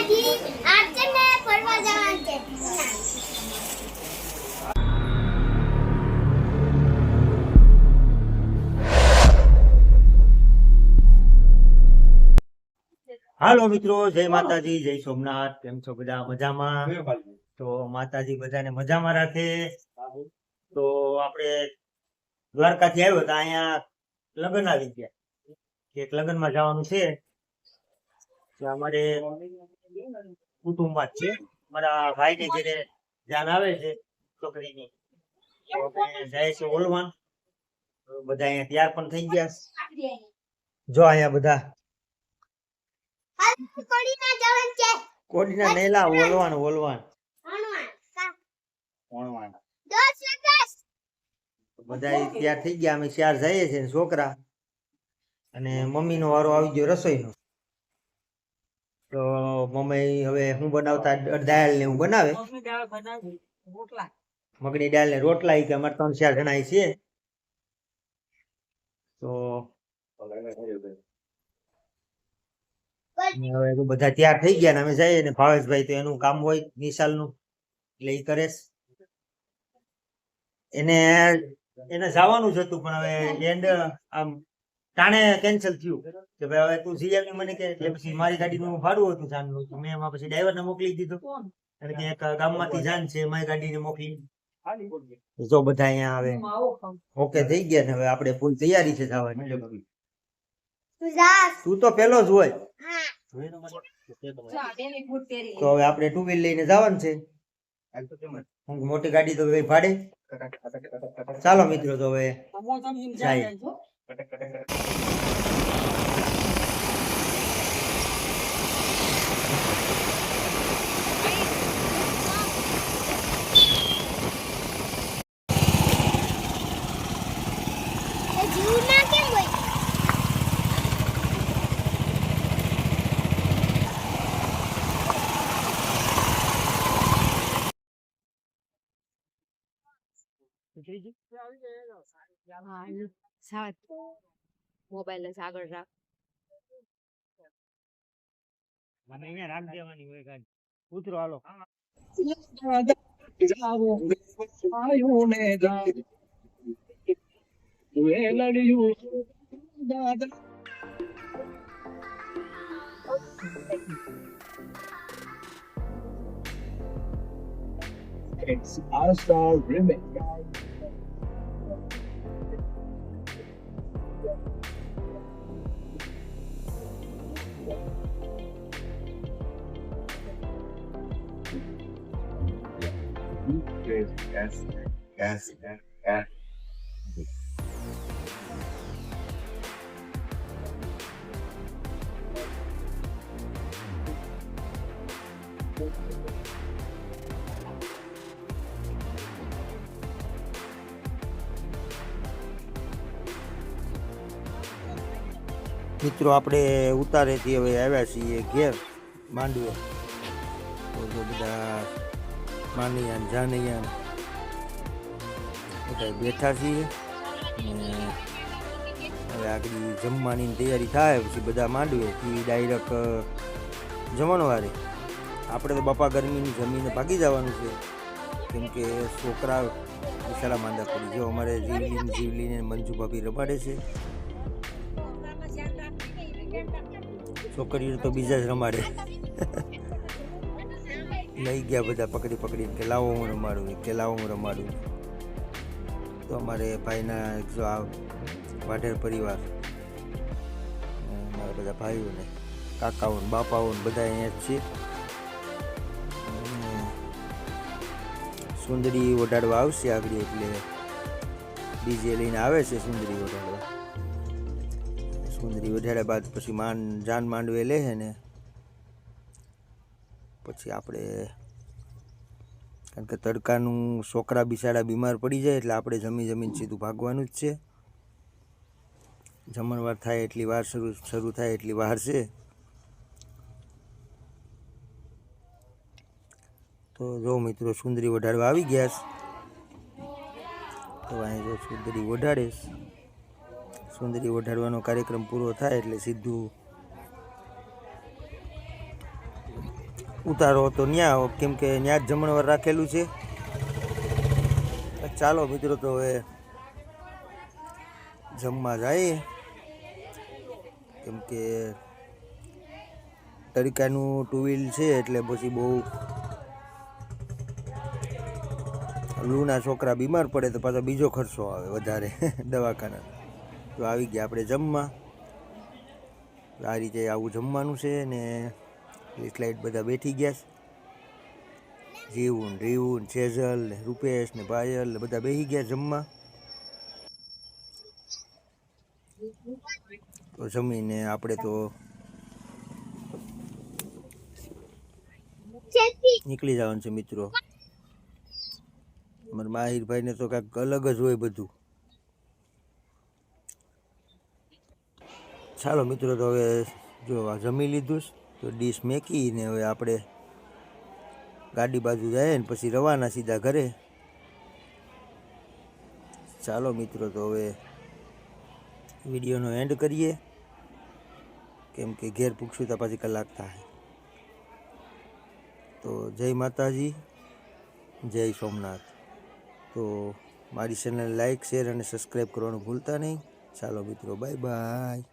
માતાજી આજ છે ને ફરવા જવાનું છે. હાલો મિત્રો, જય માતાજી, જય સોમનાથ. કેમ છો બધા? મજામાં? તો માતાજી બધાને મજામાં રાખે. તો આપણે દ્વારકાથી આવ્યો તો અહીંયા લગ્ન આવી ગયા. એક લગ્નમાં જવાનું છે. અમારે કુટુંબમાં જ છે. મારા ભાઈને ઘરે જાન આવે છે છોકરીની. તો આપણે જાય છે ઓલવાન. બધા અહીંયા તૈયાર પણ થઈ ગયા. જો અહીંયા બધા કોડીના જવાનું છે. કોડીના નેલા ઓલવાન ઓણવાન દસ બધા તૈયાર થઈ ગયા. અમે 4 જઈએ છીએ ને છોકરા, અને મમ્મીનો વારો આવી ગયો રસોઈનો. તો મમ્મી હવે હું બનાવતા દાળ ને હું બનાવે મગની દાળ ને રોટલા. કે અમારે 3-4 જણા છીએ. તો હવે તો બધા તૈયાર થઈ ગયા ને અમે જઈએ ને ભાવેશભાઈ તો એનું કામ હોય નિશાલનું, એટલે ઈ કરે. એને જવાનું જ હતું, પણ હવે એન્ડ આમ ટાણે કેન્સલ થયું કે ભાઈ હવે તું જીએમ મને કે, એટલે પછી મારી ગાડીનું ભાડું હતું જાનનું, મેં એમાં પછી ડ્રાઈવરને મોકલી દીધો. અને કે એક ગામમાંથી જાન છે, મારી ગાડીને મોકલી. જો બધા અહીંયા આવે ઓકે થઈ ગયા ને હવે આપણે ફૂલ તૈયારી છે જવાની. તું તો પેલો જ હોય. તો હવે આપણે 2 વ્હીલ લઈને જવાનું છે. મોટી ગાડી તો ભાડે. ચાલો મિત્રો, તો હવે જાય. જીવના કેમ હોય? મોબાઈલ આગળ રાખ. મને અહીંયા રાખ દેવાની હોય ગાડી. ઉતરો હાલો. It's All-Star Remix. Yes. મિત્રો, આપણે ઉતારેથી હવે આવ્યા છીએ ઘેર માંડવે. તો બધા માનૈયા જાનૈયા બધા બેઠા છીએ. અને હવે આગળ જમવાની તૈયારી થાય પછી બધા માંડવેથી ડાયરેક્ટ જમણવારે. આપણે તો બાપા ગરમીની જમીને ભાગી જવાનું છે, કેમ કે છોકરા વિશાળા માંદા પડી. જો અમારે જીવલીને મંજુ ભાભી રમાડે છે. છોકરીઓ તો બીજા જ રમાડે. લઈ ગયા બધા પકડીને કે લાવો હું રમાડું. તો અમારે ભાઈના જો આ વાઢેર પરિવાર, મારા બધા ભાઈઓને કાકાઓ ને બાપાઓ ને બધા અહીંયા જ છે. સુંદરી ઓઢાડવા આવશે આગળ, એટલે ડીજે લઈને આવે છે સુંદરી ઓઢાડવા. સુંદરી ઓઢાડ્યા બાદ પછી જાન માંડવે લે છે ને પછી આપણે, કારણ કે તડકાનું છોકરા બિચારા બીમાર પડી જાય એટલે આપણે જમીન સીધું ભાગવાનું જ છે. જમણવાર થાય એટલી વાર શરૂ થાય એટલી વાર છે. તો જો મિત્રો, સુંદરી ઓઢાડવા આવી ગયા છે. તો અહીં જો સુંદરી ઓઢાડે. સુંદરી ઓઢાડવાનો કાર્યક્રમ પૂરો થાય એટલે સીધું ઉતારો હતો ત્યાં, કેમ કે ત્યાં જ જમણવાર રાખેલું છે. ચાલો મિત્રો, તો હવે જમવા જાય, કેમ કે તડકાનું 2 વ્હીલ છે એટલે પછી બહુ લૂના છોકરા બીમાર પડે તો પાછો બીજો ખર્ચો આવે વધારે દવાખાના. તો આવી ગયા આપણે જમવા. આ રીતે આવું જમવાનું છે ને સ્લાઇડ બધા બેઠી ગયા છે. જીવું ને રીવું ને સેજલ ને રૂપેશ ને પાયલ ને બધા બેસી ગયા જમવા. તો જમીને આપણે તો નીકળી જવાનું છે મિત્રો. અમારા માહિરભાઈને તો કાંઈક અલગ જ હોય બધું. ચાલો મિત્રો, તો હવે જો આ જમી લીધું છે, તો ડીશ મેકીને હવે આપણે ગાડી બાજુ જાય ને પછી રવાના સીધા ઘરે. ચાલો મિત્રો, તો હવે વિડીયોનો એન્ડ કરીએ, કેમ કે ઘેર પૂછશું તો પછી કલાક થાય. તો જય માતાજી, જય સોમનાથ. તો મારી ચેનલ લાઈક, શેર અને સબસ્ક્રાઈબ કરવાનું ભૂલતા નહીં. ચાલો મિત્રો, બાય બાય.